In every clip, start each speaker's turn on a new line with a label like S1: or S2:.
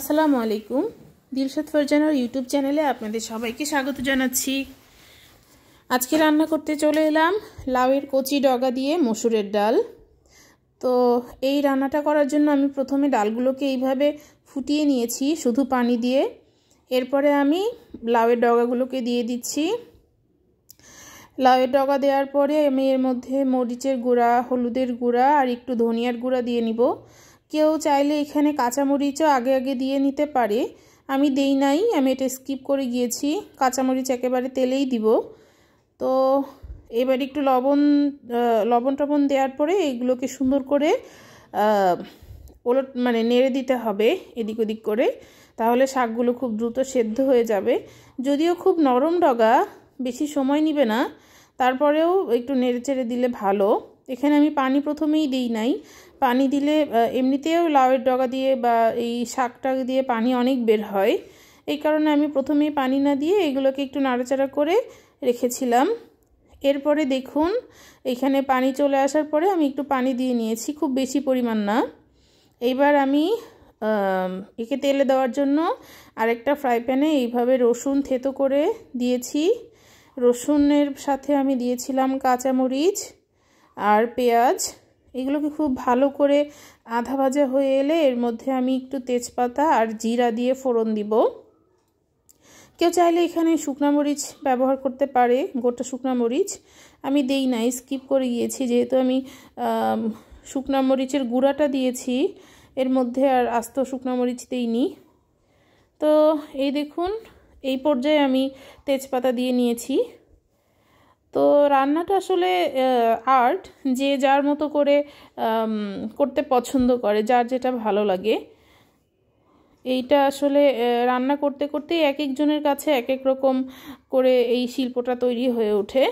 S1: আসসালামু আলাইকুম। দিলশাদ ফারজানার ইউটিউব চ্যানেলে আপনাদের সবাইকে স্বাগত জানাচ্ছি। আজকে রান্না করতে চলে এলাম লাউয়ের কচি ডগা দিয়ে মসুরের ডাল। তো এই রান্নাটা করার জন্য আমি প্রথমে ডালগুলোকে এইভাবে ফুটিয়ে নিয়েছি শুধু পানি দিয়ে। এরপরে আমি লাউয়ের ডগাগুলোকে দিয়ে দিচ্ছি। লাউয়ের ডগা দেওয়ার পরে আমি এর মধ্যে মরিচের গুঁড়া, হলুদের গুঁড়া আর একটু ধনিয়ার গুঁড়া দিয়ে নিব। কেউ চাইলে এখানে কাঁচামরিচও আগে দিয়ে নিতে পারে, আমি দেই নাই, আমি এটা স্কিপ করে গিয়েছি। কাঁচামরিচ একেবারে তেলেই দিব। তো এবার একটু লবণ দেওয়ার পরে এগুলোকে সুন্দর করে নেড়ে দিতে হবে এদিক ওদিক করে, তাহলে শাকগুলো খুব দ্রুত সেদ্ধ হয়ে যাবে। যদিও খুব নরম ডগা, বেশি সময় নেবে না, তারপরেও একটু নেড়ে চেড়ে দিলে ভালো। এখানে আমি পানি প্রথমেই দিই নাই, পানি দিলে এমনিতেও লাউয়ের ডগা দিয়ে বা এই শাকটা দিয়ে পানি অনেক বের হয়, এই কারণে আমি প্রথমেই পানি না দিয়ে এগুলোকে একটু নাড়াচাড়া করে রেখেছিলাম। এরপরে দেখুন এখানে পানি চলে আসার পরে আমি একটু পানি দিয়ে নিয়েছি, খুব বেশি পরিমাণ না। এইবার আমি একে তেলে দেওয়ার জন্য আরেকটা ফ্রাই প্যানে এইভাবে রসুন থেতো করে দিয়েছি। রসুনের সাথে আমি দিয়েছিলাম কাঁচামরিচ আর পেঁয়াজ। এগুলোকে খুব ভালো করে আধা ভাজা হয়ে এলে এর মধ্যে আমি একটু তেজপাতা আর জিরা দিয়ে ফোড়ন দিব। কেউ চাইলে এখানে শুকনো মরিচ ব্যবহার করতে পারে, গোটা শুকনো মরিচ, আমি দেই নাই, স্কিপ করে গিয়েছি, যেহেতু আমি শুকনো মরিচের গুঁড়াটা দিয়েছি এর মধ্যে, আর আস্ত শুকনো মরিচ দেইনি। তো এই দেখুন এই পর্যায়ে আমি তেজপাতা দিয়ে নিয়েছি। তো রান্নাটা আসলে আর্ট, যে যার মতো করে করতে পছন্দ করে, যার যেটা ভালো লাগে। এইটা আসলে রান্না করতে করতেই এক একজনের কাছে এক এক রকম করে এই শিল্পটা তৈরি হয়ে ওঠে।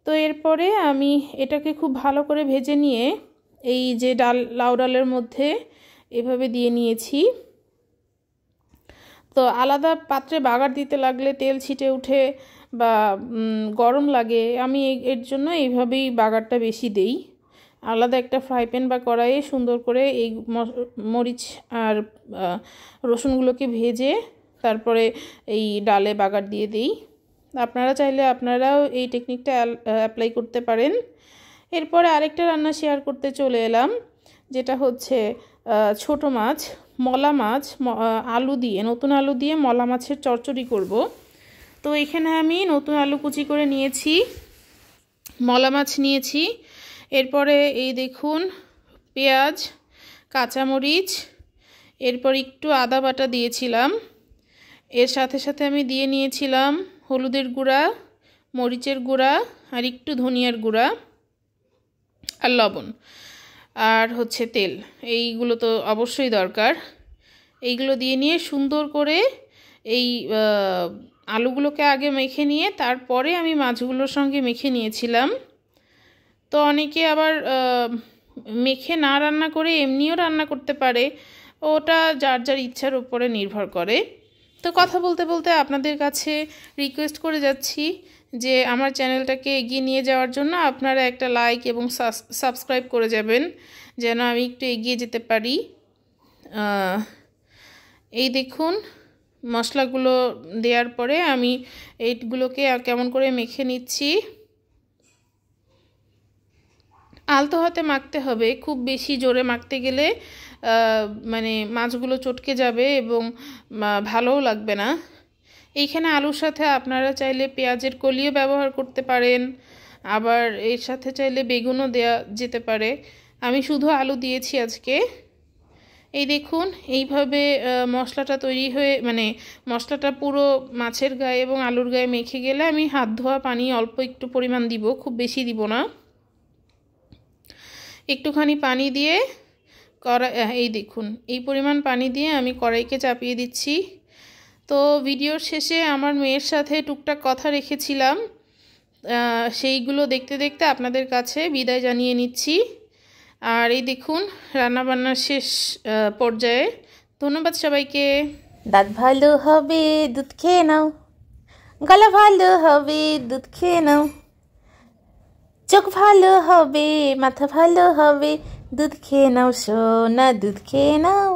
S1: তো এরপরে আমি এটাকে খুব ভালো করে ভেজে নিয়ে এই যে লাউ ডালের মধ্যে এভাবে দিয়ে নিয়েছি। তো আলাদা পাত্রে বাগার দিতে লাগলে তেল ছিটে উঠে বা গরম লাগে, আমি এর জন্য এইভাবেই বাগারটা বেশি দেই। আলাদা একটা ফ্রাই প্যান বা কড়াইয়ে সুন্দর করে এই মরিচ আর রসুনগুলোকে ভেজে তারপরে এই ডালে বাগার দিয়ে দিই। আপনারা চাইলে আপনারাও এই টেকনিকটা অ্যাপ্লাই করতে পারেন। এরপরে আরেকটা রান্না শেয়ার করতে চলে এলাম, যেটা হচ্ছে ছোট মাছ, মলা মাছ, আলু দিয়ে, নতুন আলু দিয়ে মলা মাছের চচ্চড়ি করব। তো এখানে আমি নতুন আলু কুচি করে নিয়েছি, মলা মাছ নিয়েছি। এরপরে এই দেখুন পেঁয়াজ, কাঁচামরিচ, এরপর একটু আদা বাটা দিয়েছিলাম। এর সাথে সাথে আমি দিয়ে নিয়েছিলাম হলুদের গুঁড়া, মরিচের গুঁড়া আর একটু ধনিয়ার গুঁড়া আর লবণ, আর হচ্ছে তেল। এইগুলো তো অবশ্যই দরকার। এইগুলো দিয়ে নিয়ে সুন্দর করে এই আলুগুলোকে আগে মেখে নিয়ে তারপরে আমি মাছগুলোর সঙ্গে মেখে নিয়েছিলাম। তো অনেকে আবার মেখে না রান্না করে এমনিও রান্না করতে পারে, ওটা যার যার ইচ্ছার উপরে নির্ভর করে। তো কথা বলতে বলতে আপনাদের কাছে রিকোয়েস্ট করে যাচ্ছি যে আমার চ্যানেলটাকে এগিয়ে নিয়ে যাওয়ার জন্য আপনারা একটা লাইক এবং সাবস্ক্রাইব করে যাবেন, যেন আমি একটু এগিয়ে যেতে পারি। এই দেখুন মশলাগুলো দেওয়ার পরে আমি এইগুলোকে কেমন করে মেখে নিচ্ছি। আলতো হাতে মাখতে হবে, খুব বেশি জোরে মাখতে গেলে মাছগুলো চটকে যাবে এবং ভালোও লাগবে না। এইখানে আলুর সাথে আপনারা চাইলে পেঁয়াজের কলিও ব্যবহার করতে পারেন, আবার এর সাথে চাইলে বেগুনও দেওয়া যেতে পারে। আমি শুধু আলু দিয়েছি আজকে। এই দেখুন এইভাবে মশলাটা তৈরি হয়ে মশলাটা পুরো মাছের গায়ে এবং আলুর গায়ে মেখে গেলে আমি হাত ধোয়া পানি অল্প একটু পরিমাণ দিব, খুব বেশি দিব না। একটুখানি পানি দিয়ে এই দেখুন এই পরিমাণ পানি দিয়ে আমি কড়াইকে চাপিয়ে দিচ্ছি। তো ভিডিওর শেষে আমার মেয়ের সাথে টুকটাক কথা রেখেছিলাম, সেইগুলো দেখতে দেখতে আপনাদের কাছে বিদায় জানিয়ে নিচ্ছি। আর এই দেখুন রান্নাবান্নার শেষ পর্যায়ে। ধন্যবাদ সবাইকে।
S2: দাঁত ভালো হবে দুধ খেয়ে নাও, গলা ভালো হবে দুধ খেয়ে নাও, চোখ ভালো হবে, মাথা ভালো হবে, দুধ খেয়ে নাও সোনা, দুধ খেয়ে নাও।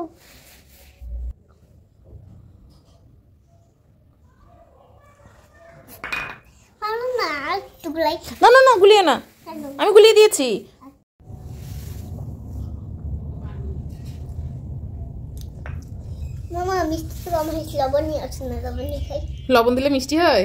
S3: গুলাই
S2: না না না গুলিয়ে না, আমি গুলিয়ে দিয়েছি।
S3: মামা মিষ্টি তো কম হয়েছে, লবণ নিয়ে আসুন না, লবণ নিয়ে খাই।
S1: লবণ দিলে মিষ্টি হয়?